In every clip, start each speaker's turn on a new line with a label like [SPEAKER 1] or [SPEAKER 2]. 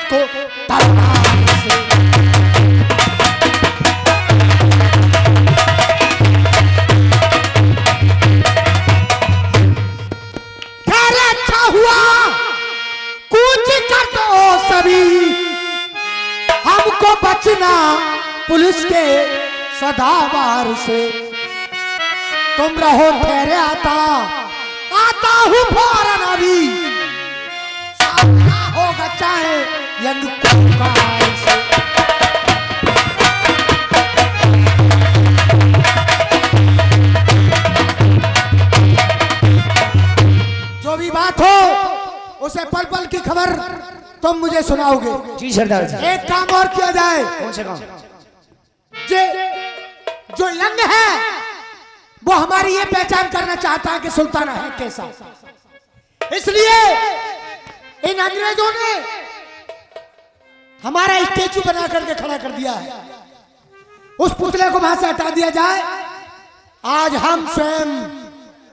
[SPEAKER 1] को तलवार से। अच्छा हुआ कुछ कर दो सभी, हमको बचना पुलिस के सदाबार से। तुम रहो ठहरे, आता हूं फौरन अभी, सामना होगा चाहे यंग कुकार से। जो भी बात हो उसे पल पल की खबर तुम मुझे सुनाओगे।
[SPEAKER 2] जी सरदार जी।
[SPEAKER 1] एक काम और किया जाए।
[SPEAKER 2] कौन सा काम?
[SPEAKER 1] जो यंग है वो हमारी ये पहचान करना चाहता है कि सुल्ताना है कैसा, इसलिए इन अंग्रेजों ने हमारा स्टेचू बना करके खड़ा कर दिया है। उस पुतले को वहां से हटा दिया जाए। आज हम स्वयं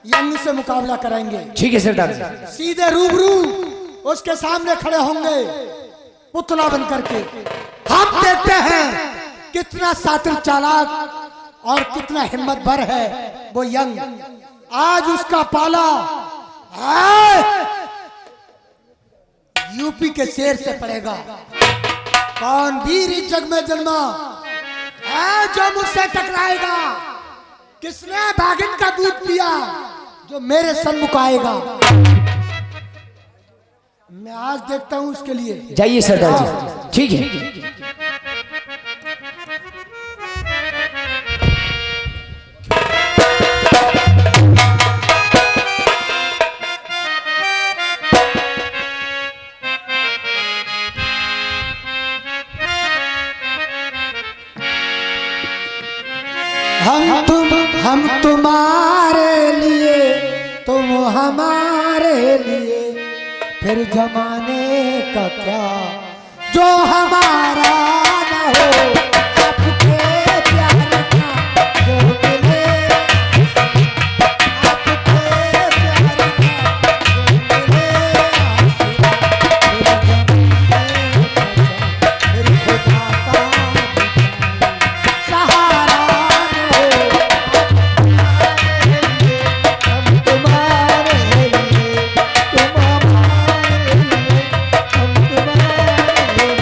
[SPEAKER 1] यंग से मुकाबला करेंगे।
[SPEAKER 2] ठीक है सरदार जी।
[SPEAKER 1] सीधे रूबरू उसके सामने खड़े होंगे पुतला बन करके। हम देखते हैं कितना शातिर चालाक और कितना हिम्मत भर है वो यंग। आज उसका पाला यूपी के शेर से पड़ेगा। कौन वीर इस जग में जन्मा जो मुझसे टकराएगा? किसने भागिन का दूध पिया जो मेरे सन्मुख आएगा? मैं आज देखता हूं उसके लिए।
[SPEAKER 2] जाइए सरदार जी। ठीक है।
[SPEAKER 1] हम तुम्हारे लिए, तुम हमारे लिए, फिर जमाने का क्या जो हमारा न हो। आपके प्यार का जो मिले, आपके प्यार का जो मिले, फिर खुदा का सहारा न हो। हम तुम्हारे लिए, तुम हमारे लिए, हम तुम्हारे लिए।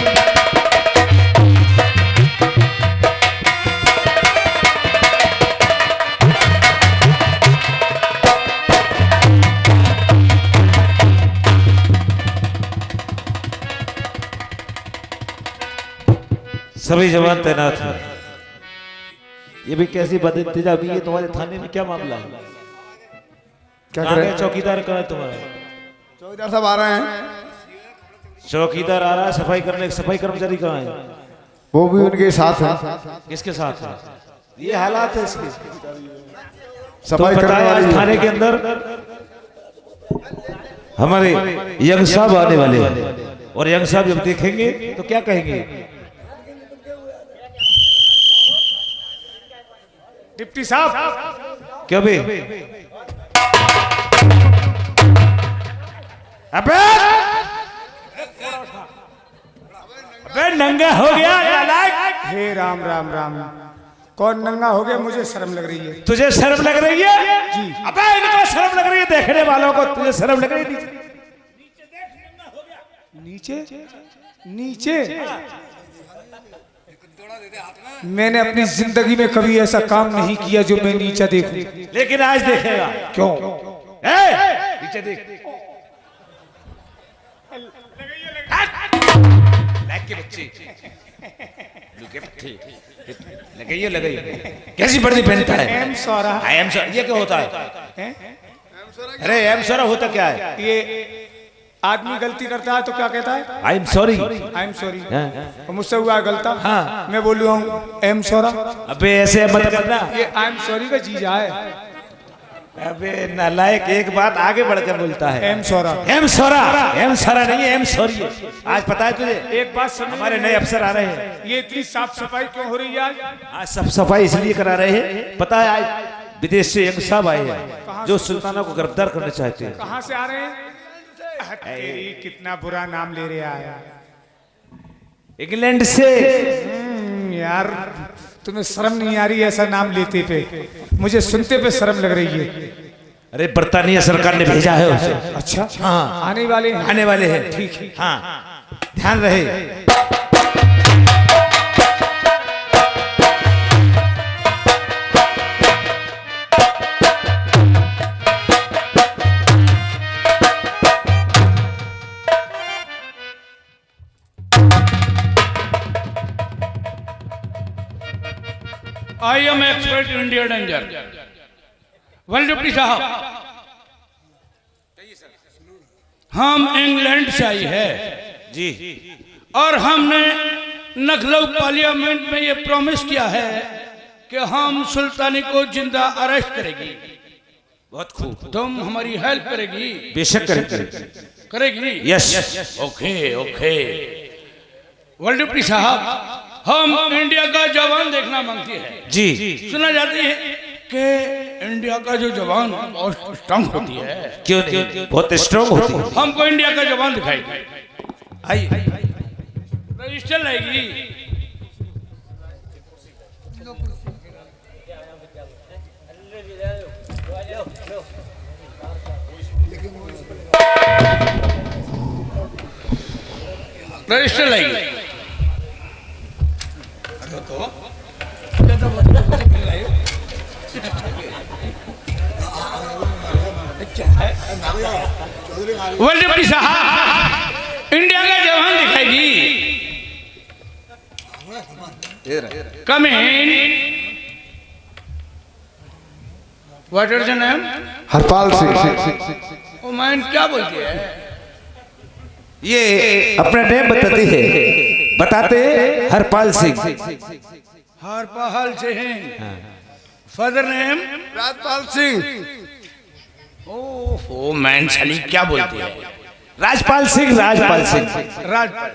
[SPEAKER 3] सभी जवान तैनात हैं। ये भी कैसी बदइंतजामी है तुम्हारे थाने में? क्या मामला है?
[SPEAKER 4] क्या
[SPEAKER 3] कहाँ
[SPEAKER 4] करें?
[SPEAKER 3] गए? चौकीदार कहाँ है तुम्हारा?
[SPEAKER 4] चौकीदार साहब आ रहे हैं।
[SPEAKER 3] चौकीदार आ रहा है। सफाई करने, सफाई कर्मचारी कहाँ है?
[SPEAKER 4] वो भी उनके साथ है।
[SPEAKER 3] किसके साथ है? ये हालात है इसके।
[SPEAKER 4] सफाई
[SPEAKER 3] तुम
[SPEAKER 4] करने
[SPEAKER 3] बताएं, आज
[SPEAKER 4] वाली
[SPEAKER 3] थाने के अंदर हमारे यंग साहब आने वाले हैं और यंग साहब जब देखेंगे तो क्या कहेंगे?
[SPEAKER 5] डिप्टी साहब।
[SPEAKER 3] क्या बे?
[SPEAKER 5] अबे नंगा हो गया नालायक। हे राम राम राम। कौन नंगा हो गया? मुझे शर्म लग रही है।
[SPEAKER 3] तुझे शर्म लग रही है?
[SPEAKER 5] जी।
[SPEAKER 3] अबे इनको शर्म लग रही है, देखने वालों को। तुझे शर्म लग रही है?
[SPEAKER 5] नीचे नीचे मैंने अपनी जिंदगी में कभी ऐसा काम नहीं किया जो मैं नीचे देखूं।
[SPEAKER 3] लेकिन आज देखेगा।
[SPEAKER 5] क्यों?
[SPEAKER 3] नीचे देख। लाइक के बच्चे लुके पट्टी लगाइए लगाइए। कैसी वर्दी पहनता है?
[SPEAKER 5] Am sorry.
[SPEAKER 3] I am sorry. ये क्या होता है? अरे एम सॉरी होता क्या है?
[SPEAKER 5] ये आदमी गलती करता है तो क्या कहता है?
[SPEAKER 3] आई am sorry.
[SPEAKER 5] I am sorry. मुझसे हुआ है गलता।
[SPEAKER 3] हाँ।
[SPEAKER 5] मैं बोल रहा हूँ एम सौरा।
[SPEAKER 3] अबे ऐसे मत करना।
[SPEAKER 5] ये आई एम सॉरी का जीजा है।
[SPEAKER 3] अबे नालायक, एक बात आगे बढ़कर बोलता है।
[SPEAKER 5] Am Saura.
[SPEAKER 3] M Saura. M सौरा नहीं है, एम सॉरी है। आज पता है तुझे?
[SPEAKER 5] एक बात समझ,
[SPEAKER 3] हमारे नए अफसर आ रहे हैं।
[SPEAKER 5] ये इतनी साफ सफाई क्यों हो रही है आज?
[SPEAKER 3] आज सब सफाई इसलिए करा रहे हैं, पता है आज विदेश से यंग साहब आए हैं जो सुल्ताना को गिरफ्तार करना चाहते हैं।
[SPEAKER 5] कहाँ से आ रहे हैं? तेरी कितना बुरा नाम ले रहा है।
[SPEAKER 3] इंग्लैंड से।
[SPEAKER 5] यार तुम्हें शर्म नहीं आ रही ऐसा नाम लेते पे? मुझे सुनते पे शर्म लग रही है।
[SPEAKER 3] अरे बर्तानिया सरकार ने भेजा है उसे।
[SPEAKER 5] अच्छा
[SPEAKER 3] हाँ
[SPEAKER 5] आने वाले हैं।
[SPEAKER 3] आने वाले हैं।
[SPEAKER 5] ठीक है।
[SPEAKER 3] हाँ ध्यान रहे।
[SPEAKER 6] I am expert in India danger. Well deputy साहब, हम इंग्लैंड से आई है
[SPEAKER 3] जी।
[SPEAKER 6] और हमने लखनऊ पार्लियामेंट में ये प्रॉमिस किया है कि हम सुल्तानी को जिंदा अरेस्ट करेगी।
[SPEAKER 3] बहुत खूब।
[SPEAKER 6] तुम हमारी हेल्प करेगी?
[SPEAKER 3] बेशक करेंगे।
[SPEAKER 6] करेगी?
[SPEAKER 3] Yes.
[SPEAKER 6] Okay okay. Well deputy साहब, हम इंडिया का जवान देखना मांगती है।
[SPEAKER 3] जी।
[SPEAKER 6] सुना जाती है कि इंडिया का जो जवान बहुत स्ट्रांग होती है।
[SPEAKER 3] क्यों नहीं? बहुत स्ट्रांग होती है।
[SPEAKER 6] हमको इंडिया का जवान दिखाई।
[SPEAKER 3] आइए।
[SPEAKER 6] रजिस्टर लाएगी। रजिस्टर लाएगी। वेल डिप्टी साहब, इंडिया का जवान दिखाएगी। Come in. What is the name?
[SPEAKER 4] Harpal Singh.
[SPEAKER 6] Oh man क्या बोलती है?
[SPEAKER 3] ये अपना नेम बताती है। बताते हरपाल सिंह।
[SPEAKER 6] हरपाल से हैं। Father name?
[SPEAKER 4] Rajpal Singh.
[SPEAKER 6] Oh man साली क्या बोलती है?
[SPEAKER 3] राजपाल सिंह। राजपाल सिंह।
[SPEAKER 6] राजपाल।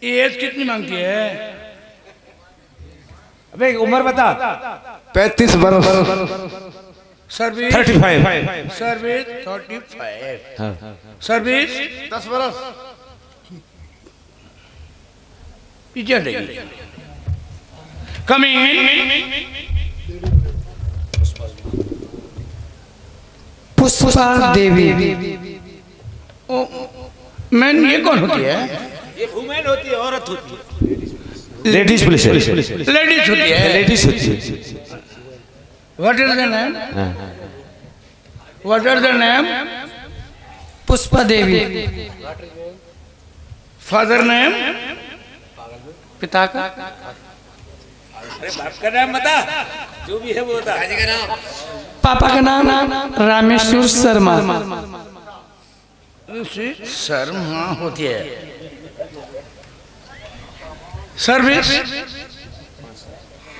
[SPEAKER 6] एज कितनी मांगती है?
[SPEAKER 3] अबे उम्र बता।
[SPEAKER 4] 35 वर्ष।
[SPEAKER 6] सर्विस?
[SPEAKER 3] 35।
[SPEAKER 6] सर्विस 35। सर्विस
[SPEAKER 4] 10 वर्ष।
[SPEAKER 6] पीछे हटेगी। कम इन।
[SPEAKER 2] पुष्पा देवी।
[SPEAKER 6] ओ मैन ये कौन होती है?
[SPEAKER 3] ये वुमेन होती है, औरत होती है। Ladies police.
[SPEAKER 6] लेडीज होती है।
[SPEAKER 3] लेडीज होती है।
[SPEAKER 6] What is the name? What is the name?
[SPEAKER 2] Pushpa Devi.
[SPEAKER 6] Father name?
[SPEAKER 2] पिता का?
[SPEAKER 3] अरे बाप का नाम बता। जो भी है वो बता।
[SPEAKER 2] पापा का नाम रामेश्वर शर्मा।
[SPEAKER 6] शर्मा होती है। सर्विस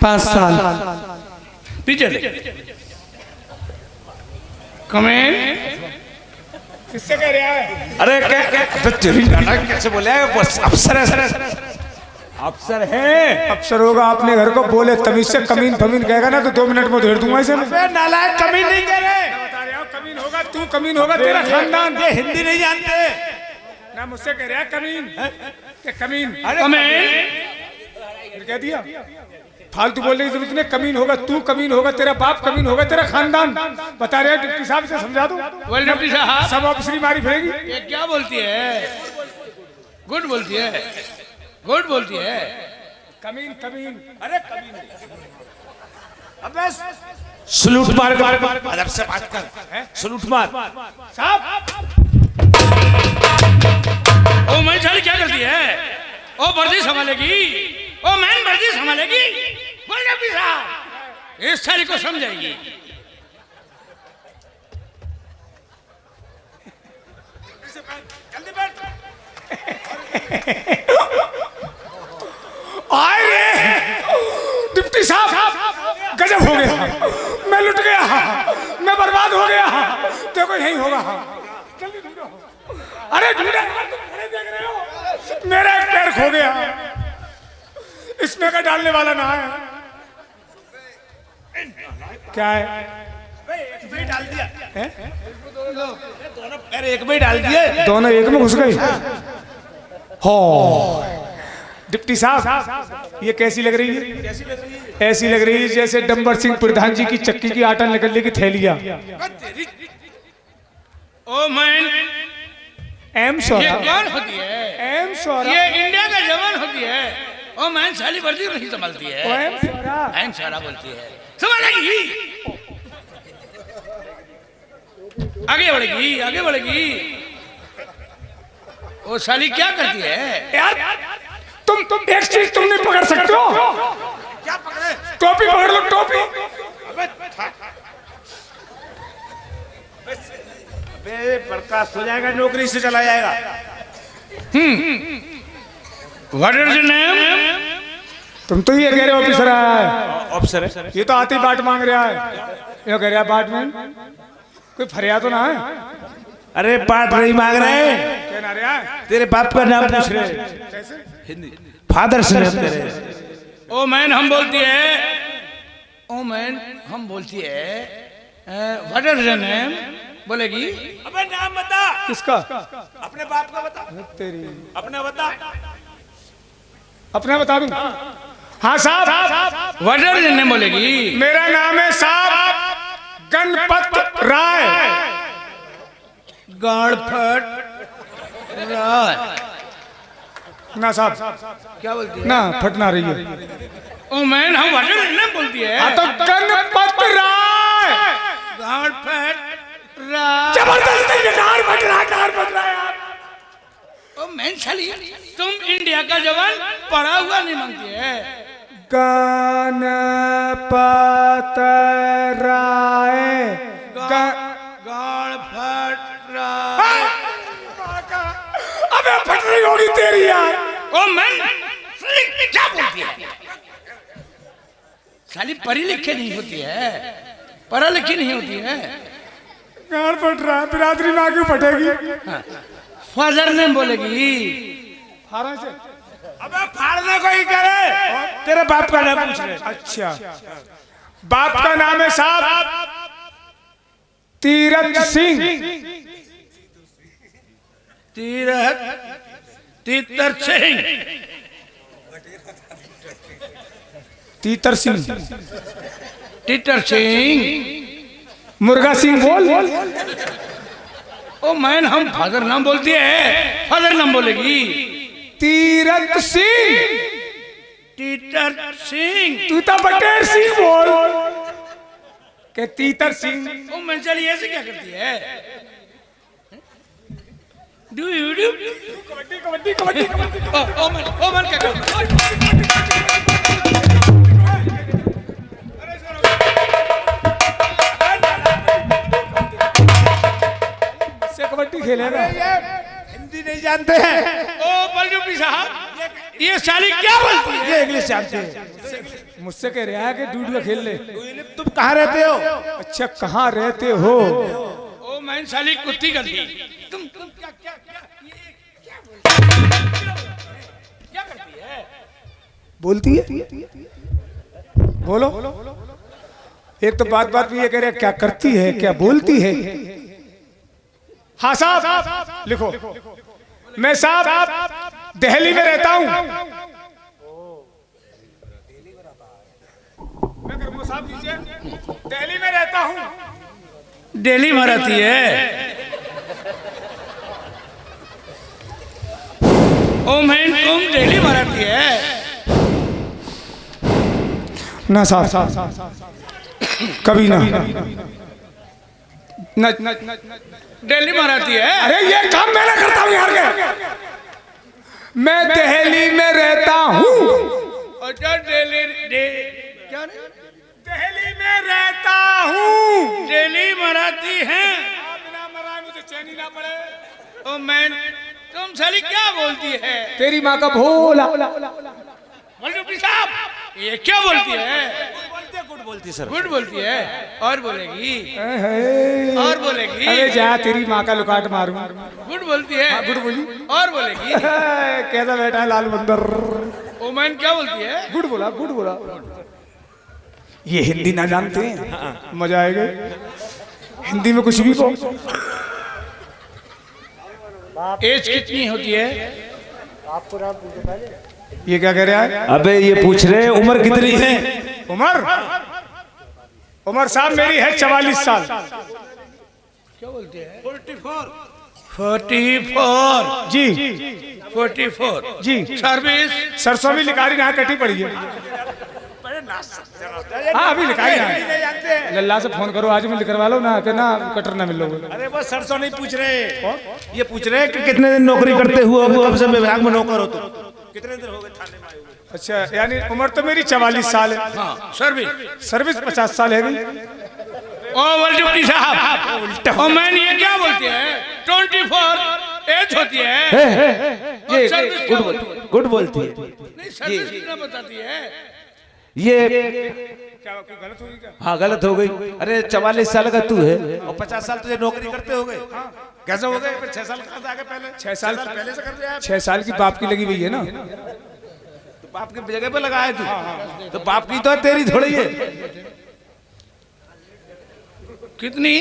[SPEAKER 2] 5 साल।
[SPEAKER 6] पीछे कमेंट।
[SPEAKER 5] किससे कह रहा है?
[SPEAKER 3] अरे क्या तो तेरी नाटक कैसे बोले? अफसर है। अफसर है।
[SPEAKER 5] अफसर होगा अपने घर को, बोले तमीज से कमीन फमीन कहेगा ना तो 2 मिनट में उधेड़ दूंगा इसे।
[SPEAKER 3] नालायक कमीन नहीं कह रहे।
[SPEAKER 5] बता रहा हूं, कमीन होगा तू, कमीन होगा तेरा खानदान।
[SPEAKER 3] ये हिंदी नहीं जानते
[SPEAKER 5] ना मुझसे कह रहा है कमीन के कमीन।
[SPEAKER 6] कमेंट।
[SPEAKER 5] कह दिया फालतू बोलने की जरूरत नहीं। कमीन होगा तू, कमीन होगा तेरा बाप, कमीन होगा तेरा खानदान। बता रहे डिप्टी साहब से समझा दो।
[SPEAKER 6] वेल डिप्टी साहब,
[SPEAKER 5] सब ऑफिसरी मारी फिरेगी।
[SPEAKER 6] ये क्या बोलती है? गुड बोलती है। गुड बोलती है।
[SPEAKER 5] कमीन कमीन।
[SPEAKER 3] अरे कमीन। अबे सलूट मार अदब से बात कर। सलूट मार
[SPEAKER 5] साहब।
[SPEAKER 6] ओ मैं साली क्या करती है? ओ वर्दी संभालेगी। ओ मैन वर्दी संभालेगी। बोल डिप्टी साहब, इस साली को समझाएगी।
[SPEAKER 3] जल्दी बैठ।
[SPEAKER 5] आए रे डिप्टी साहब, गजब हो गया। मैं लुट गया, मैं बर्बाद हो गया। देखो यही होगा। जल्दी ढूंढो। अरे ढूंढो, तुम देख रहे हो मेरा एक पैर खो गया। इसमें का डालने वाला ना है। क्या है?
[SPEAKER 3] एक में डाल दिया है? दोनों पैर एक में डाल दिए।
[SPEAKER 5] दोनों एक में घुस गए। हो डिप्टी साहब ये कैसी लग रही है? ऐसी लग रही है जैसे डंबर सिंह प्रधान जी की चक्की की आटा निकलने की थैलियां।
[SPEAKER 6] ओ मैन,
[SPEAKER 5] एम
[SPEAKER 6] ये
[SPEAKER 5] सोरा
[SPEAKER 6] कौन होती है?
[SPEAKER 5] एम सोरा
[SPEAKER 6] ये इंडिया का जवान होती है। ओ मैन साली वर्दी नहीं संभालती है।
[SPEAKER 5] एम सोरा
[SPEAKER 6] एम सारा बोलती है, संभालेगी, आगे बढ़ेगी, आगे बढ़ेगी। ओ साली क्या करती है?
[SPEAKER 5] यार तुम एक चीज तुम नहीं पकड़ सकते हो।
[SPEAKER 6] क्या पकड़े?
[SPEAKER 5] टोपी पकड़ लो, टोपी।
[SPEAKER 3] अबे बर्खास्त हो जाएगा, नौकरी से चला जाएगा।
[SPEAKER 6] What is your name?
[SPEAKER 5] तुम तो ये कह रहे हो ऑफिसर है,
[SPEAKER 3] ऑफिसर है।
[SPEAKER 5] ये तो आते ही बाट मांग रहा है। ये कह रहा है बाट में कोई फरियाद तो ना है?
[SPEAKER 3] अरे पाठ नहीं मांग रहे,
[SPEAKER 5] क्या ना रहा है?
[SPEAKER 3] तेरे बाप का नाम पूछ रहे।
[SPEAKER 5] कैसे?
[SPEAKER 3] हिंदी फादर से नाम तेरे।
[SPEAKER 6] ओ मैन हम बोलती है, ओ मैन हम बोलती है। What is your name? बोलेगी। अबे नाम बता।
[SPEAKER 5] किसका?
[SPEAKER 3] अपने बाप का बता।
[SPEAKER 5] तेरी
[SPEAKER 3] अपना बता।
[SPEAKER 5] अपना बता दूं? हाँ साहब।
[SPEAKER 6] What is your name? बोलेगी।
[SPEAKER 5] मेरा नाम है साहब गणपत राय।
[SPEAKER 6] गणपत राय।
[SPEAKER 5] ना साहब
[SPEAKER 6] क्या बोलती है?
[SPEAKER 5] ना फटना रही है।
[SPEAKER 6] ओ मैन हम what is your name बोलती है।
[SPEAKER 5] हाँ तो गणपत राय।
[SPEAKER 6] गणपत राय।
[SPEAKER 5] जबरदस्ती के गाड़ बट रहा यार।
[SPEAKER 6] ओ मैन साली तुम इंडिया का जवान पढ़ा हुआ नहीं मांगती है।
[SPEAKER 5] गणपत राय।
[SPEAKER 6] गणपत राय।
[SPEAKER 5] अबे फट रही होगी तेरी यार।
[SPEAKER 6] ओ मैन साली क्या बोलती है? साली पढ़ी लिखी नहीं होती है, पढ़ा लिखी नहीं होती है।
[SPEAKER 5] गाड़ फट रहा, बिरादरी में आगे फटेगी।
[SPEAKER 6] फादर ने बोलेगी।
[SPEAKER 5] फारा से
[SPEAKER 3] अबे फाड़ने को ही करे, तेरे बाप का नाम पूछ रहे।
[SPEAKER 5] अच्छा, बाप का नाम है साहब तीरथ सिंह।
[SPEAKER 6] तीतर सिंह।
[SPEAKER 5] तीतर सिंह,
[SPEAKER 6] तीतर सिंह।
[SPEAKER 5] मुर्गा सिंह बोल।
[SPEAKER 6] ओ मैन हम फादर नाम बोलती है, फादर नाम बोलेगी।
[SPEAKER 5] तीरथ सिंह।
[SPEAKER 6] तीतर सिंह।
[SPEAKER 5] तू तो बटेर सिंह बोल के तीतर सिंह।
[SPEAKER 6] ओ मैन चली ऐसे क्या करती है? Do you do?
[SPEAKER 5] Kabaddi kabaddi kabaddi kabaddi.
[SPEAKER 6] O man क्या करती है?
[SPEAKER 5] कबड्डी खेलेगा।
[SPEAKER 3] हिंदी नहीं जानते हैं,
[SPEAKER 6] ओ बलडुब्बी साहब ये साली क्या बोलती है?
[SPEAKER 3] ये इंग्लिश जानते हैं।
[SPEAKER 5] मुझसे कह रहा है कि डूडू खेल ले।
[SPEAKER 3] तुम कहाँ रहते हो?
[SPEAKER 5] अच्छा कहाँ रहते हो?
[SPEAKER 6] ओ मैन साली कुत्ती गलती। तुम क्या क्या क्या क्या करती है?
[SPEAKER 5] बोलती है। बोलो। एक तो बात बात में ये कह रहे क्या करती है, क्या बोलती है। हाँ साहब लिखो। मैं साहब दिल्ली में रहता हूँ। दिल्ली में रहता हूँ।
[SPEAKER 6] दिल्ली में रहती है। ओ मैन तुम दिल्ली में रहती है?
[SPEAKER 5] ना साहब कभी ना।
[SPEAKER 6] दिल्ली में रहती है?
[SPEAKER 5] अरे ये काम मैं ना करता हूँ यार के। मैं दिल्ली में रहता हूँ।
[SPEAKER 6] अच्छा दिल्ली क्या?
[SPEAKER 5] दिल्ली में रहता हूँ।
[SPEAKER 6] दिल्ली में रहती है?
[SPEAKER 5] बिना मराए मुझे चैन ही ना पड़े।
[SPEAKER 6] ओ मैन तुम साली क्या बोलती है?
[SPEAKER 5] तेरी माँ का भोला।
[SPEAKER 6] बलडुब्बी साहब ये क्या बोलती है?
[SPEAKER 3] गुड बोलती सर।
[SPEAKER 6] गुड बोलती है और बोलेगी।
[SPEAKER 5] अरे
[SPEAKER 6] और बोलेगी।
[SPEAKER 5] अरे जा तेरी माँ का लुकाट मारूं।
[SPEAKER 6] गुड बोलती है।
[SPEAKER 5] गुड बोली
[SPEAKER 6] और बोलेगी।
[SPEAKER 5] कैसा बैठा है लाल बंदर।
[SPEAKER 6] ओ मैन क्या बोलती है?
[SPEAKER 5] गुड बोला गुड बोला। ये हिंदी ना जानते हैं, मजा आएगा हिंदी में कुछ भी को।
[SPEAKER 6] एज कितनी होती है?
[SPEAKER 5] ये क्या कह रहा है?
[SPEAKER 3] अबे ये पूछ रहे हैं उम्र कितनी है?
[SPEAKER 5] उम्र साहब मेरी है 44 साल।
[SPEAKER 6] 44
[SPEAKER 5] जी
[SPEAKER 6] 44
[SPEAKER 5] जी।
[SPEAKER 6] सर्विस
[SPEAKER 5] सरसों भी लिखारी ना कटी पड़ी है। हाँ अभी लिखाई ना। लल्ला से फोन करो आज में लिखवा लो ना कि ना कटर ना मिल लो।
[SPEAKER 3] अरे वो सरसों नहीं पूछ रहे, ये पूछ रहे हैं कि कितने दिन नौकरी करते हुए कब से विभाग में नौकर हो तुम? कितने दिन हो गए थाने में आए हुए?
[SPEAKER 5] अच्छा यानी उम्र तो मेरी 44 साल है।
[SPEAKER 6] हाँ सर्विस
[SPEAKER 5] सर्विस 50 साल है।
[SPEAKER 6] ओ डिप्टी साहब, ओ मैन ये क्या बोलती है? 24 एज होती है।
[SPEAKER 3] ये
[SPEAKER 6] सर्विस
[SPEAKER 3] गुड बोलती है।
[SPEAKER 6] नहीं सर्विस कितना बताती है?
[SPEAKER 3] ये
[SPEAKER 5] क्या कोई गलत होगी क्या?
[SPEAKER 3] हाँ गलत हो गई। अरे 44 साल का तू है और 50 साल तुझे नौकरी करते हो गए, कैसे हो गए? 6 साल कहाँ से आगे? पहले
[SPEAKER 5] 6 साल
[SPEAKER 3] पहले से कर दिया।
[SPEAKER 5] 6 साल की बाप की लगी हुई है ना।
[SPEAKER 3] तो बाप की जगह पे लगाया तू, तो बाप की तो तेरी थोड़ी है।
[SPEAKER 6] कितनी?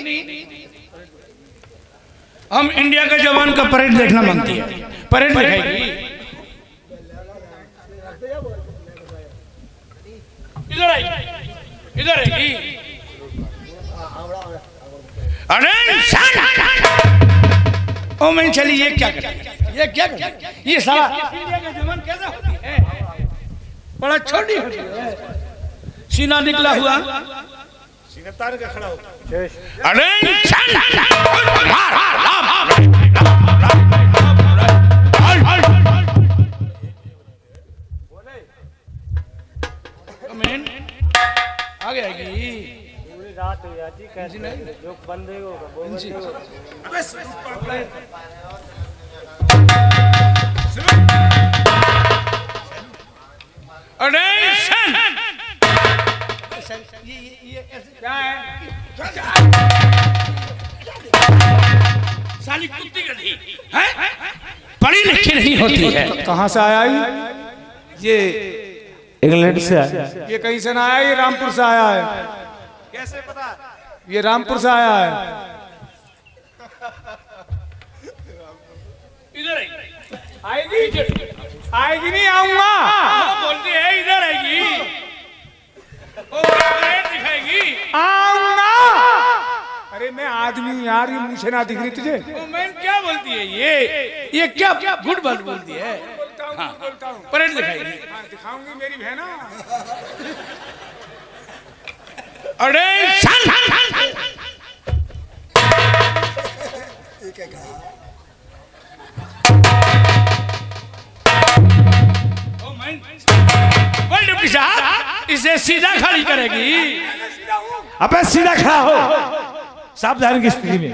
[SPEAKER 6] हम इंडिया के जवान का परेड देखना मांगती है। परेड दिखाएगी। इधर आएगी, इधर आएगी। अरे ओ मैं चली, ये क्या कर? ये क्या कर? ये साला इंडिया के जवान कैसा होती है? बड़ा छोटी होती है, सीना निकला हुआ।
[SPEAKER 3] तार का खड़ा हो।
[SPEAKER 6] अरे आगे आएगी।
[SPEAKER 7] पूरी रात हो जाती कैसे जो बंद होगा वो बंद होगा।
[SPEAKER 6] अरे
[SPEAKER 5] क्या है?
[SPEAKER 6] साली कुत्ती गधी है, पढ़ी लिखी नहीं होती है।
[SPEAKER 5] कहाँ से आया ये?
[SPEAKER 3] ये इंग्लैंड से आया।
[SPEAKER 5] ये कहीं से ना आया, ये रामपुर से आया है।
[SPEAKER 3] कैसे पता?
[SPEAKER 5] ये रामपुर से आया है।
[SPEAKER 6] इधर
[SPEAKER 5] आएगी आएगी नहीं आऊंगा।
[SPEAKER 6] बोलती है इधर आएगी, दिखाएगी।
[SPEAKER 5] आऊंगा। अरे मैं आदमी हूँ यार, ये मुझे ना दिख रही तुझे?
[SPEAKER 6] मैन क्या बोलती है? ये क्या गुड बात बोलती है? हाँ, परेड दिखाएगी।
[SPEAKER 5] दिखाऊंगी मेरी बहना।
[SPEAKER 6] अरे डिप्टी साहब इसे सीधा खड़ी करेगी।
[SPEAKER 3] अबे सीधा खड़ा हो, सावधान की स्थिति में।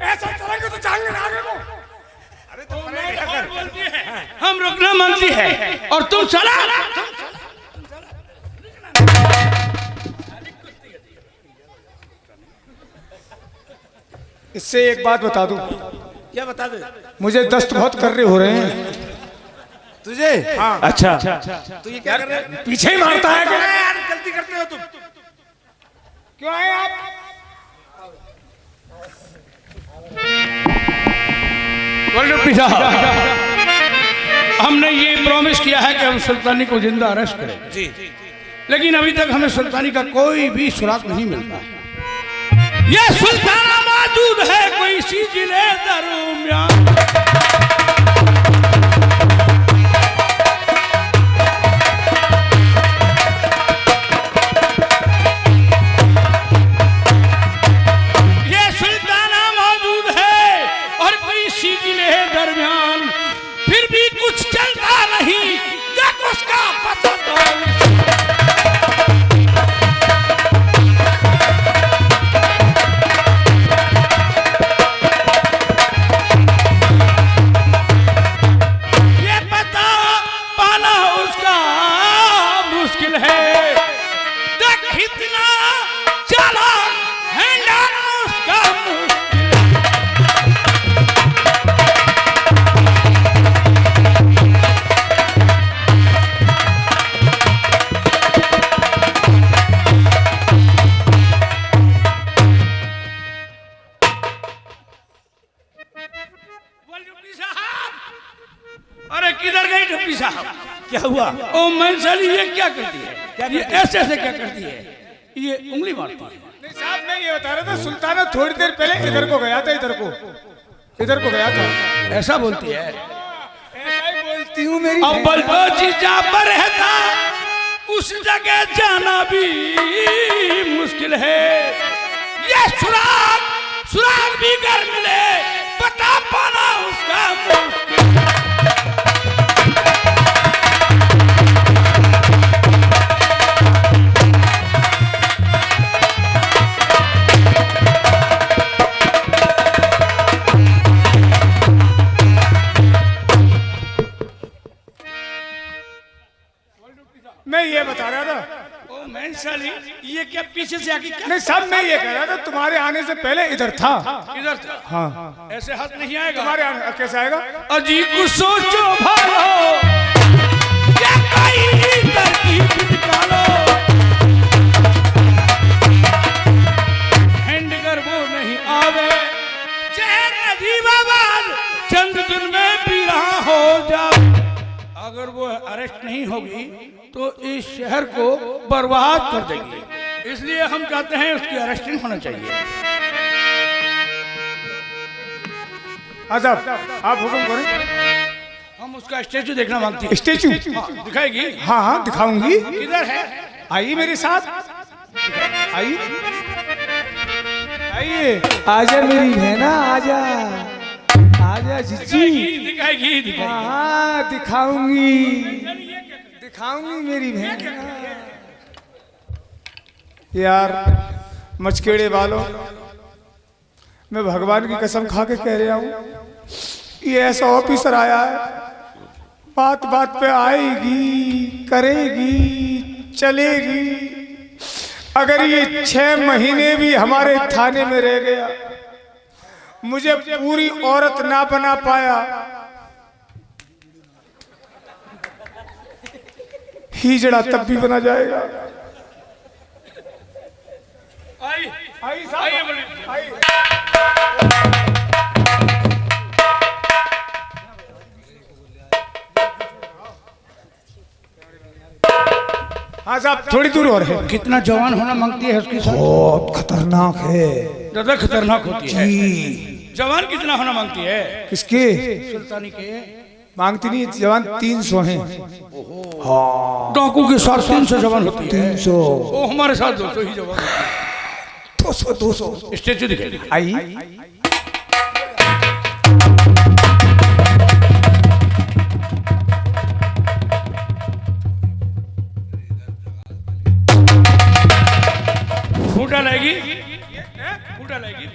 [SPEAKER 5] ऐसा चलेंगे तो जाएंगे ना आगे को।
[SPEAKER 3] अरे तो परेड क्या कर?
[SPEAKER 6] बोलती है हम रुकना मांगती है और तुम चला।
[SPEAKER 5] इससे एक बात बता दूं,
[SPEAKER 3] क्या बता दे?
[SPEAKER 5] मुझे दस्त बहुत कर्रे हो रहे हैं।
[SPEAKER 3] तुझे? हाँ। अच्छा तो ये क्या कर रहे हैं?
[SPEAKER 5] पीछे ही मारता है क्या?
[SPEAKER 3] यार गलती करते हो तुम।
[SPEAKER 5] क्यों आए आप?
[SPEAKER 6] हमने ये प्रॉमिस किया है कि हम सुल्तानी को जिंदा अरेस्ट करेंगे
[SPEAKER 3] जी।
[SPEAKER 6] लेकिन अभी तक हमें सुल्तानी का कोई भी सुराग नहीं मिलता है। ये सुल्ताना मौजूद है कोई सी जिले दरमियान। ये सुल्ताना मौजूद है और कोई सी जिले दरमियान, फिर भी कुछ चलता नहीं। देख उसका पता मुश्किल है। देख कितना चालाक है लाना उसका मुश्किल। अरे किधर गई डिप्टी साहब?
[SPEAKER 3] क्या हुआ?
[SPEAKER 6] ओ मैंसाली ये क्या करती है? ये ऐसे ऐसे क्या करती है? ये उंगली मारती है।
[SPEAKER 5] नहीं साहब, मैं ये बता रहा था सुल्ताना थोड़ी देर पहले इधर को गया था, इधर को गया था।
[SPEAKER 6] ऐसा बोलती है।
[SPEAKER 5] ऐसा ही बोलती हूँ मेरी
[SPEAKER 6] अब बलबोची जहाँ पर रहता उस जगह जाना भी मुश्किल है। ये सुराग भी कर मिले बता पाना उसका मुश्किल।
[SPEAKER 5] मैं ये बता रहा था।
[SPEAKER 6] ओ मैंसाली ये क्या पीछे से आके क्या?
[SPEAKER 5] नहीं साहब, मैं ये कह रहा था तुम्हारे आने से पहले इधर था।
[SPEAKER 6] इधर था।
[SPEAKER 5] हाँ,
[SPEAKER 6] ऐसे हाथ नहीं आएगा।
[SPEAKER 5] तुम्हारे आने कैसे आएगा?
[SPEAKER 6] अजी कुछ सोचो भालो क्या कहीं तरकीब निकालो। हैंड कर वो नहीं आवे शहर नजीबाबाद चंद दिन में भी रहा हो जाओ। अगर वो अरेस्ट नहीं होगी तो इस शहर को बर्बाद कर देगी। इसलिए हम चाहते हैं उसकी अरेस्टिंग होना चाहिए।
[SPEAKER 5] आप हुक्म करें।
[SPEAKER 6] हम उसका स्टेचू देखना मांगते हैं।
[SPEAKER 5] स्टेचू?
[SPEAKER 6] हाँ, दिखाएगी?
[SPEAKER 5] हाँ हाँ दिखाऊंगी।
[SPEAKER 6] किधर है?
[SPEAKER 5] आइए मेरे साथ, आइए आइए। आजा मेरी बहना, आजा आजा जीजी।
[SPEAKER 6] दिखाएगी।
[SPEAKER 5] हाँ दिखाऊंगी मेरी बहन। यार मचकेड़े वालों, मैं भगवान की कसम खा के कह रहा हूँ, ये ऐसा ऑफिसर आया है, बात बात पे आएगी, करेगी, चलेगी। अगर ये 6 महीने भी हमारे थाने में रह गया, मुझे पूरी औरत ना बना पाया, हिजड़ा तब भी बना जाएगा। आई हाँ साहब, थोड़ी दूर और है।
[SPEAKER 6] कितना जवान होना मांगती है उसकी?
[SPEAKER 5] बहुत खतरनाक है।
[SPEAKER 6] ज्यादा खतरनाक होती है। जवान कितना होना मांगती है?
[SPEAKER 5] किसके?
[SPEAKER 6] सुल्तानी के।
[SPEAKER 5] मांगती नहीं, जवान 300 हैं।
[SPEAKER 6] डाकू के साथ 300 जवान होती है।
[SPEAKER 5] 300।
[SPEAKER 6] ओ हमारे साथ 200 ही जवान।
[SPEAKER 5] 200।
[SPEAKER 6] स्टेचू दिखाई।
[SPEAKER 5] आई
[SPEAKER 6] फूटा लाएगी।
[SPEAKER 5] खूंटा
[SPEAKER 6] लगी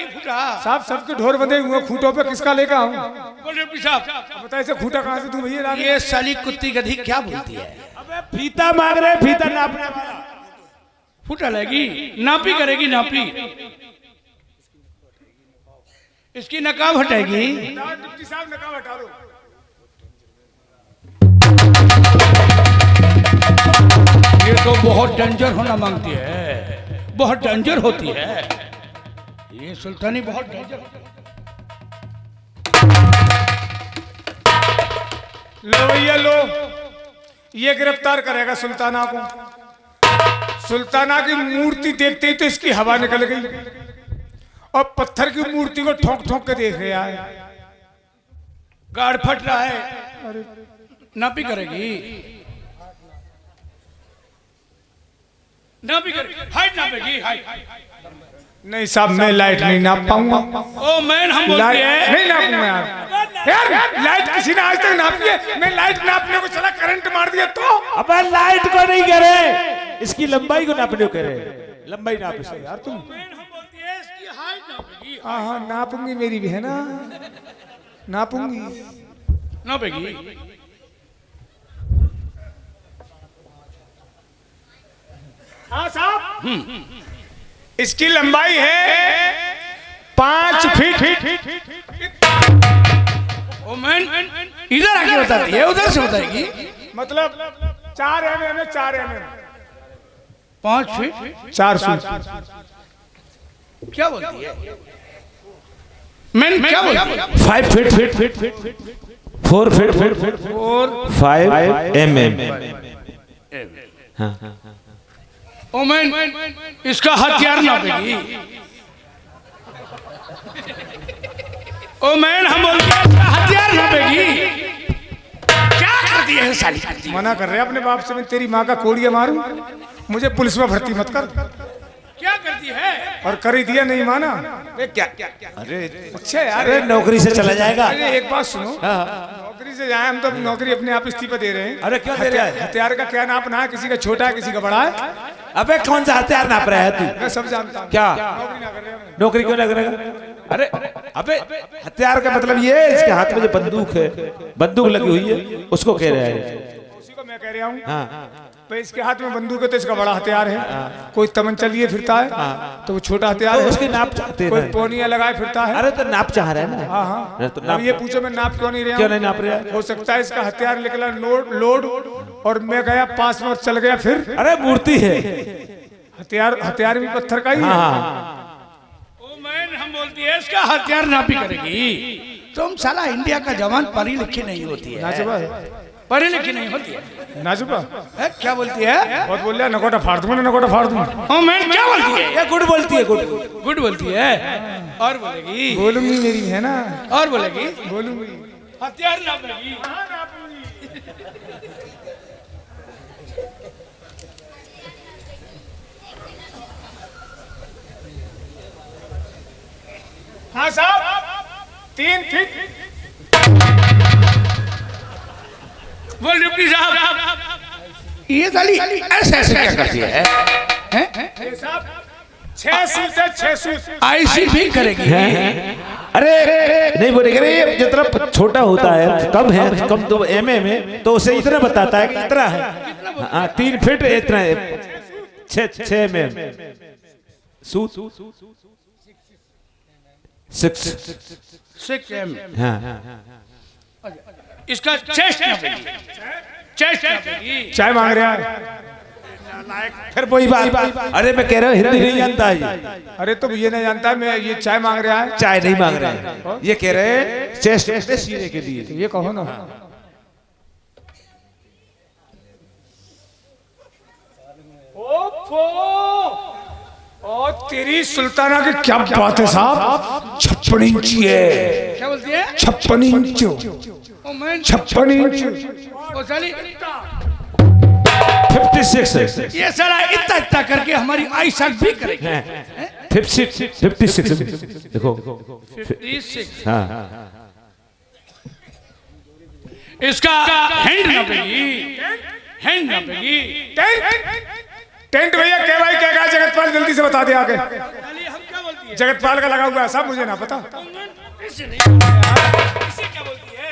[SPEAKER 6] फूटा।
[SPEAKER 5] साहब, सबके ढोर बंधे हुए, खूंटों पे किसका लेकर आऊं?
[SPEAKER 6] बोल डिप्टी साहब।
[SPEAKER 5] बता इसे खूंटा कहाँ से दूं भैया?
[SPEAKER 6] ये साली कुत्ती गधी क्या बोलती है?
[SPEAKER 3] अबे फीता मांग रहे, फीता नापने वाला।
[SPEAKER 6] फूटा लाएगी, नापी करेगी, नापी। इसकी नकाब हटाएगी।
[SPEAKER 5] डिप्टी साहब नकाब हटा दो।
[SPEAKER 6] ये तो बहुत डेंजर होना मांगती है, बहुत डेंजर होती है ये सुल्तानी, बहुत डेंजर।
[SPEAKER 5] लो भैया लो, ये गिरफ्तार करेगा सुल्ताना को। सुल्ताना की मूर्ति देखते ही तो इसकी हवा निकल गई, और पत्थर की मूर्ति को ठोक ठोक के देख रहा है।
[SPEAKER 6] गाड़ फट रहा है। नापी करेगी, नापी करेगी, हाइट नापेगी, हाइट।
[SPEAKER 5] नहीं साहब, मैं लाइट नहीं नाप पाऊंगा।
[SPEAKER 6] ओ मैन, हम बोलते हैं
[SPEAKER 5] नहीं नापूंगा यार। लाइट किसी ने आज तक नापी है? मैं लाइट नापने को चला, करंट मार दिया तो।
[SPEAKER 3] अबे लाइट को नहीं कह रहे, इसकी लंबाई को नापने को कह रहे। लंबाई नाप इसे यार तुम।
[SPEAKER 5] हाँ हाँ नापूंगी मेरी बहना, नापूंगी।
[SPEAKER 6] नापेगी।
[SPEAKER 5] हाँ साहब, इसकी लंबाई है 5 फीट।
[SPEAKER 6] ओ मैन इधर आके बताती है, उधर से बताएगी।
[SPEAKER 5] मतलब 4 mm है, 4 mm
[SPEAKER 6] 5 फीट
[SPEAKER 5] 4 फीट।
[SPEAKER 6] क्या बोलती है मैन, क्या बोलती है?
[SPEAKER 3] 5 feet 4 feet 5 mm।
[SPEAKER 6] Oh man इसका हथियार नापेगी। ओ मैन हम बोलते हैं इसका हथियार नापेगी। क्या करती है साली?
[SPEAKER 5] मना कर रहे हैं अपने बाप से, मैं तेरी माँ का कोड़िया मारूं, मुझे पुलिस में भर्ती मत कर।
[SPEAKER 6] क्या करती है?
[SPEAKER 5] और कर ही दिया, नहीं माना।
[SPEAKER 3] क्या अरे
[SPEAKER 5] अच्छा यार,
[SPEAKER 3] अरे नौकरी से चला जाएगा।
[SPEAKER 5] अरे एक बात सुनो, नौकरी से जाए हम तो नौकरी अपने आप इस्तीफा दे रहे हैं।
[SPEAKER 3] अरे क्यों दे रहा है?
[SPEAKER 5] हथियार का क्या नापना है, किसी का छोटा है किसी का बड़ा है।
[SPEAKER 3] अबे कौन सा हथियार नाप रहा है तू?
[SPEAKER 5] मैं सब जानता हूँ।
[SPEAKER 3] क्या
[SPEAKER 5] नौकरी ना कर रहे हैं।
[SPEAKER 3] नौकरी क्यों लग रहा है? अरे अबे हथियार का मतलब ये है, इसके हाथ में जो बंदूक है, बंदूक लगी हुई है, उसको कह रहा है।
[SPEAKER 5] उसी को मैं कह रहा हूँ।
[SPEAKER 3] हाँ
[SPEAKER 5] भाई इसके हाथ में बंदूक है तो इसका बड़ा हथियार है। कोई तमंचा लिए फिरता है तो वो छोटा हथियार
[SPEAKER 3] तो
[SPEAKER 5] है।
[SPEAKER 3] उसकी नाप चाहते
[SPEAKER 5] कोई
[SPEAKER 3] हैं।
[SPEAKER 5] पोनिया लगाए फिरता है।
[SPEAKER 3] अरे तो नाप चाह रहा है ना।
[SPEAKER 5] हाँ हाँ,
[SPEAKER 3] तो
[SPEAKER 5] अब
[SPEAKER 3] नाप
[SPEAKER 5] ये पूछो मैं नाप क्यों नहीं रहा
[SPEAKER 3] क्यों
[SPEAKER 5] हूँ?
[SPEAKER 3] नहीं नाप रहा है?
[SPEAKER 5] हो सकता है इसका हथियार निकला लोड और मैं गया पास में और चल गया फिर।
[SPEAKER 3] अरे मूर्ति है।
[SPEAKER 5] हथियार भी पत्थर का ही है।
[SPEAKER 6] ओ मैन हम बोलती है इसका हथियार नापी करेगी। तुम साला इंडिया का जवान पढ़ी लिखी नहीं होती है।
[SPEAKER 5] नाजुबा है,
[SPEAKER 6] पढ़ी लिखी नहीं होती है।
[SPEAKER 5] नाजुबा
[SPEAKER 6] क्या बोलती है?
[SPEAKER 5] बहुत बोल रहा, नकोटा फाड़ दूंगा, नकोटा फाड़ दूंगा।
[SPEAKER 6] ओ मैन क्या बोलती है?
[SPEAKER 3] ये गुड बोलती है, गुड।
[SPEAKER 6] गुड बोलती है। और बोलेगी?
[SPEAKER 5] बोलूंगी, मेरी है ना।
[SPEAKER 6] और बोलेगी?
[SPEAKER 5] बोलूंगी।
[SPEAKER 6] हथियार नापेगी।
[SPEAKER 5] हाँ साहब, 3 फीट।
[SPEAKER 6] बोल डिप्टी साहब, ये साली ऐसे ऐसे क्या करती है?
[SPEAKER 5] ये साहब 6 सूट है, 6 सूट।
[SPEAKER 6] ऐसी भी करेगी।
[SPEAKER 3] अरे नहीं बोलेगा रे, जितना छोटा होता है कम तो एमए में तो उसे इतना बताता है कि इतना है। हाँ 3 फीट इतना है, 6 में सूट
[SPEAKER 6] 6 mm।
[SPEAKER 3] हाँ
[SPEAKER 6] इसका चेस्ट नापेगी। चेस्ट नापेगी।
[SPEAKER 5] चाय मांग रहा है।
[SPEAKER 3] फिर वही बात। अरे मैं कह रहा हूँ हिंदी नहीं जानता है।
[SPEAKER 5] अरे तो ये नहीं जानता, मैं ये चाय मांग रहा है।
[SPEAKER 3] चाय नहीं मांग रहे हैं, ये कह रहे हैं चेस्ट में सीने के लिए।
[SPEAKER 5] ये कहो ना। ओ तेरी सुल्ताना की क्या बात है साहब, 56 इंची है।
[SPEAKER 6] क्या बोलती है?
[SPEAKER 5] 56 इंच।
[SPEAKER 6] Oh man
[SPEAKER 5] 56 inch.
[SPEAKER 6] ओ साली
[SPEAKER 3] 56 है।
[SPEAKER 6] ये साला इतना इतना करके हमारी आई शक भी करेगी।
[SPEAKER 3] 56 देखो
[SPEAKER 6] 56।
[SPEAKER 3] हाँ
[SPEAKER 6] इसका हैंड नापेगी। हैंड नापेगी।
[SPEAKER 5] टेंट भैया क्या भाई क्या कहा, जगतपाल जल्दी से बता दे आगे।
[SPEAKER 6] साली हम क्या बोलती है?
[SPEAKER 5] जगतपाल का लगा हुआ है साहब, मुझे ना पता।
[SPEAKER 6] इसे नहीं इसे क्या बोलती है?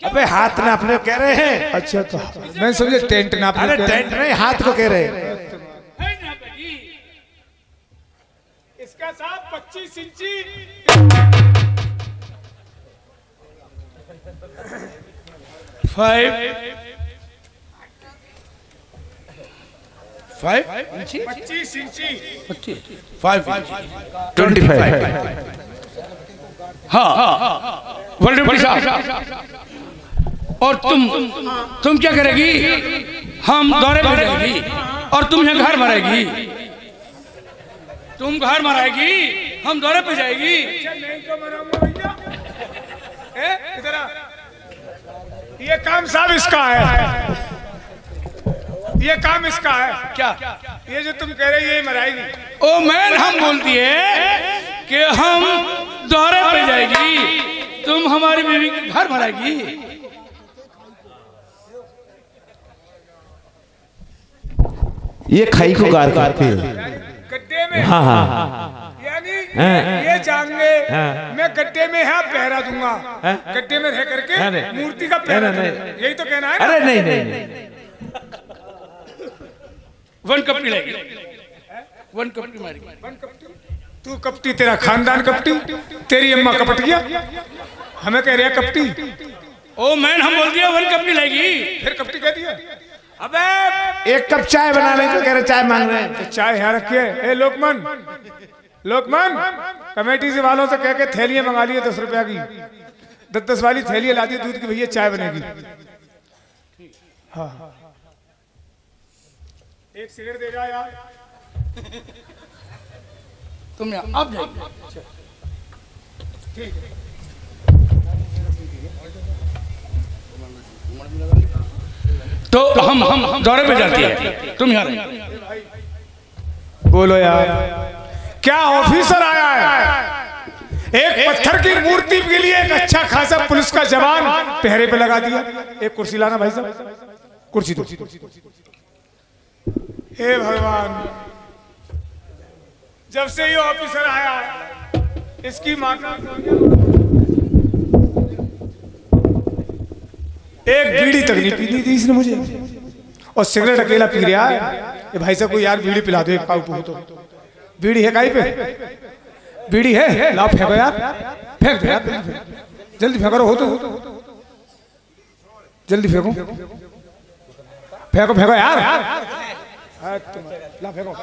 [SPEAKER 3] अबे हाथ नापने को कह रहे हैं।
[SPEAKER 5] अच्छा तो मैं समझे टेंट नापने
[SPEAKER 3] अरे
[SPEAKER 5] के लिए।
[SPEAKER 3] टेंट नहीं, हाथ को कह रहे हैं।
[SPEAKER 6] हैंड नापेगी।
[SPEAKER 5] इसका साहब 25 इंची। 25 इंची।
[SPEAKER 6] 5
[SPEAKER 3] 25
[SPEAKER 6] हाँ वर्ल्ड साहब। और तुम क्या करेगी? हम दौरे पे जाएगी और तुम यहाँ घर मरेगी। तुम घर मराएगी, हम दौरे पे जाएगी।
[SPEAKER 5] इधर आ। ये काम साहब इसका है, ये काम इसका है।
[SPEAKER 6] क्या?
[SPEAKER 5] ये जो तुम कह रहे हो ये मराएगी।
[SPEAKER 6] ओ मैन हम बोलती है कि हम दौरे पे जाएगी, तुम हमारी बीवी के घर मराएगी।
[SPEAKER 3] ये खाई को गार करते हैं।
[SPEAKER 5] गड्ढे में।
[SPEAKER 3] हाँ हाँ
[SPEAKER 5] यानी
[SPEAKER 3] हाँ।
[SPEAKER 5] ये जाएंगे
[SPEAKER 3] हाँ।
[SPEAKER 5] मैं गड्ढे में है पहरा दूंगा।
[SPEAKER 3] हाँ।
[SPEAKER 5] गड्ढे में रह करके
[SPEAKER 3] नहीं, नहीं।
[SPEAKER 5] मूर्ति का पहरा
[SPEAKER 3] नहीं,
[SPEAKER 5] दूंगा। यही तो कहना है ना?
[SPEAKER 3] अरे नहीं नहीं नहीं
[SPEAKER 6] वन कपटी लगी, वन कपटी मारी।
[SPEAKER 5] तू कपटी, तेरा खानदान कपटी, तेरी अम्मा कपट गया, हमें कह रहा कपटी।
[SPEAKER 6] ओ मैन हम बोल दिया वन कपटी लगी,
[SPEAKER 5] फिर कपटी कह दिया।
[SPEAKER 3] अबे एक कप चाय बना ले तो कह रहे चाय मांग रहे हैं।
[SPEAKER 5] तो चाय यहाँ रखिए। ए लोकमन, लोकमन, कमेटी से वालों से कह के थैलियां मंगा लिए 10 रुपया की, 10 वाली थैलियां ला दी दूध की, भैया चाय बनेगी। हाँ, एक सिगरेट दे जा यार।
[SPEAKER 6] तुम यहाँ अब जाइए।
[SPEAKER 5] ठीक है।
[SPEAKER 6] तो हम दौरे पे जाती है, तुम यहाँ रहो।
[SPEAKER 5] बोलो यार, क्या ऑफिसर आया है? एक पत्थर की मूर्ति के लिए एक अच्छा खासा पुलिस का जवान पहरे पे लगा दिया। एक कुर्सी लाना भाई साहब, कुर्सी दो। हे भगवान, जब से ये ऑफिसर आया इसकी मां का एक बीड़ी तक नहीं पीनी थी इसने मुझे, और सिगरेट अकेला पी रहा है। ये भाई साहब को यार बीड़ी पिला दो, एक पाव तो बीड़ी है काई पे? बीड़ी है, लाओ फेंको यार, फेंक दो यार, जल्दी फेंको, हो तो जल्दी फेंको, फेंको फेंको यार, ला फेंको।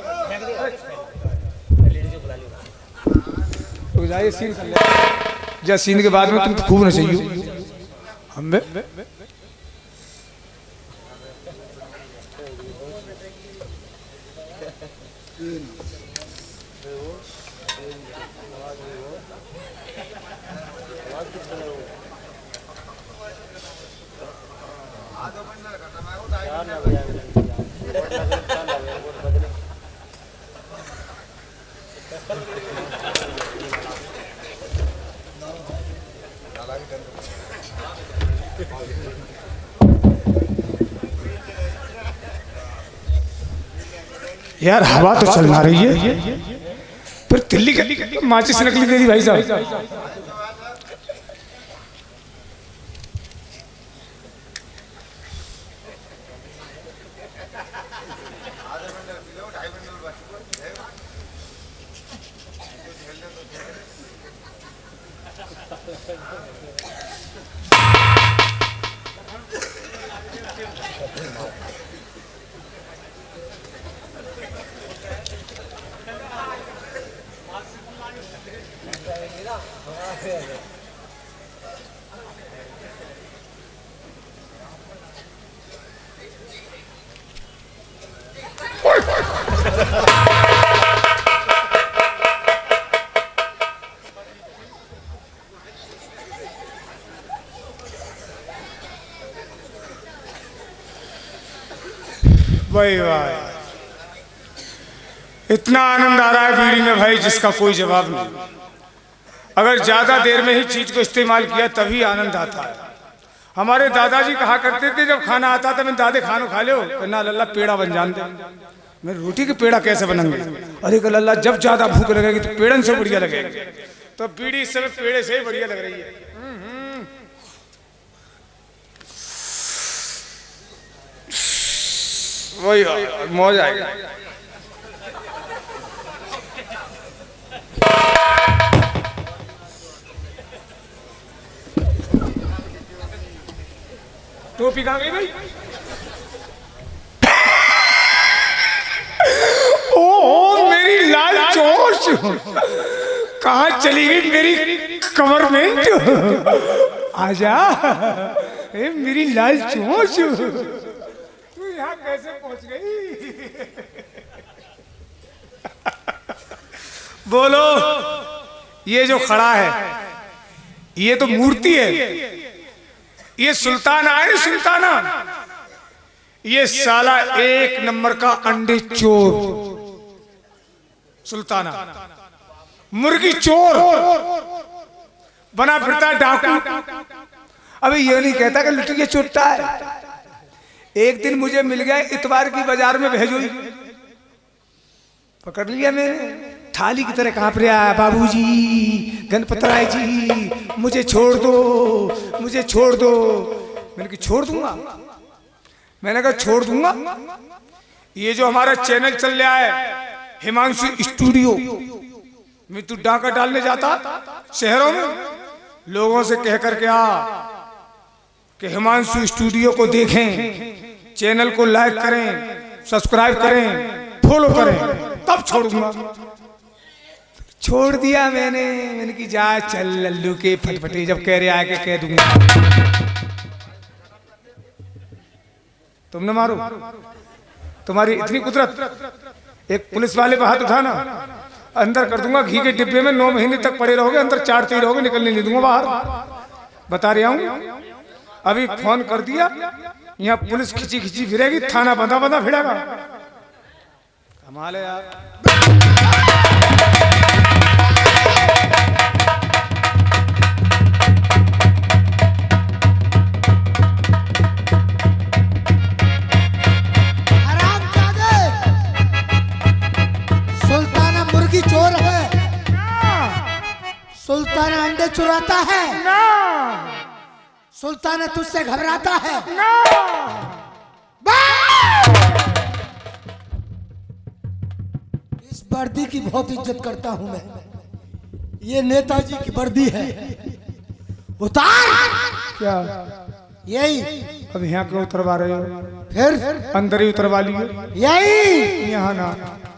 [SPEAKER 5] तो जाइए सीन कर ले, जा सीन के बाद में तुम खूब न चाहिए हम यार हवा तो चलना रही है, फिर तिल्ली का माचिस निकली तेरी भाई साहब। भाई भाई इतना आनंद आ रहा है बीड़ी में भाई जिसका कोई जवाब नहीं। अगर ज्यादा देर में ही चीज को इस्तेमाल किया तभी आनंद आता है। हमारे दादाजी कहा करते थे जब खाना आता था मैं दादे खानो खा लो, ना लल्ला पेड़ा बन जान दे। मैं रोटी के पेड़ा कैसे बनेंगे? अरे लल्ला जब ज्यादा भूख लगेगी तो पेड़न से बढ़िया लगेगी। तो बीड़ी इस समय पेड़े से ही बढ़िया लग रही है। वही मौज आएगा। टोपी कहाँ गई भाई? ओ मेरी लाल चोंच कहाँ चली गई मेरी कमर में? आजा ए मेरी लाल चोंच, तू यहाँ कैसे पहुंच गई? बोलो, ये जो खड़ा है ये तो मूर्ति है, ये सुल्तान आए सुल्ताना, ये साला एक नंबर का अंडे चोर सुल्ताना, मुर्गी चोर बना फिरता डाकू। अबे ये नहीं कहता कि लुटिया चोरता है। एक दिन मुझे मिल गया इतवार की बाजार में भेजोई, पकड़ लिया मैंने थाली की तरह कांप रहा है। बाबूजी, गणपत राय जी, मुझे छोड़ दो, मुझे छोड़ दो। मैंने कहा छोड़ दूंगा, मैंने कहा छोड़ दूंगा। ये जो हमारा चैनल चल रहा है हिमांशु स्टूडियो में, तू डाका डालने जाता शहरों में, लोगों से कह करके आ कि हिमांशु स्टूडियो को देखें, चैनल को लाइक करें, सब्सक्राइब करें, फॉलो करें, तब छोड़ूंगा। छोड़ दिया मैंने की जा चल लल्लू के फटफटे, जब कह रहे आके कह दूंगा। तुमने मारो, तुम्हारी इतनी कुदरत। एक पुलिस वाले पे हाथ उठाना, अंदर कर दूंगा घी के डिब्बे में, 9 महीने तक पड़े रहोगे, अंदर चाटते ही रहोगे, निकलने नहीं दूंगा बाहर। बता रहा हूं, अभी फोन कर दिया, यहाँ पुलिस खिंची खिंची फिरेगी, थाना बंधा बंधा फिरेगा। कमाल है यार।
[SPEAKER 1] सुल्ताना मुर्गी चोर है, सुल्ताना अंडे चुराता है, सुल्ताना तुझसे घबराता है। इस वर्दी की बहुत इज्जत करता हूं मैं, ये नेताजी की वर्दी है। उतार।
[SPEAKER 5] क्या
[SPEAKER 1] यही
[SPEAKER 5] अब यहाँ क्यों उतरवा रहे हो?
[SPEAKER 1] फिर
[SPEAKER 5] अंदर ही उतरवा लिए।
[SPEAKER 1] यही
[SPEAKER 5] यहाँ ना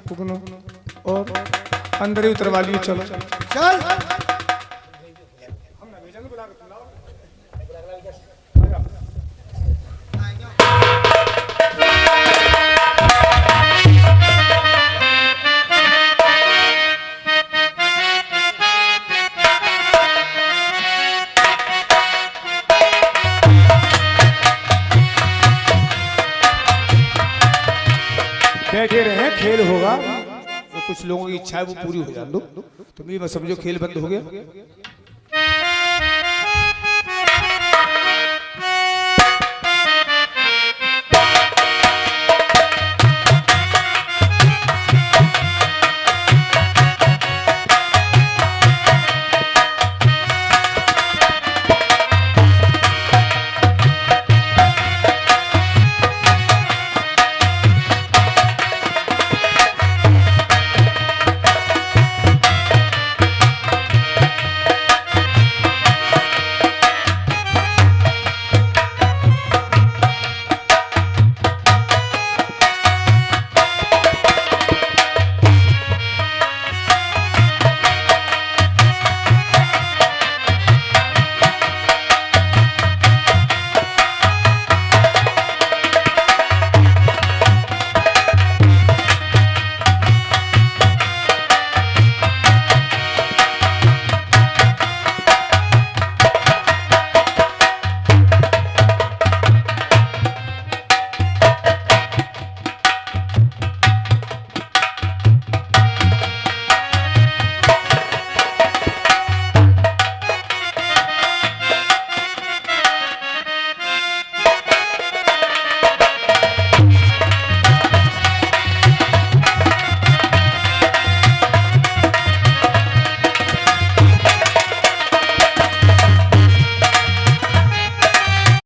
[SPEAKER 5] पुगनो, और अंदर ही उतरवा लिए। चलो
[SPEAKER 1] चल।
[SPEAKER 5] बैठे रहे, खेल होगा तो कुछ लोगों की इच्छा है वो पूरी हो जाए दो, तुम ये मत समझो खेल बंद हो गया।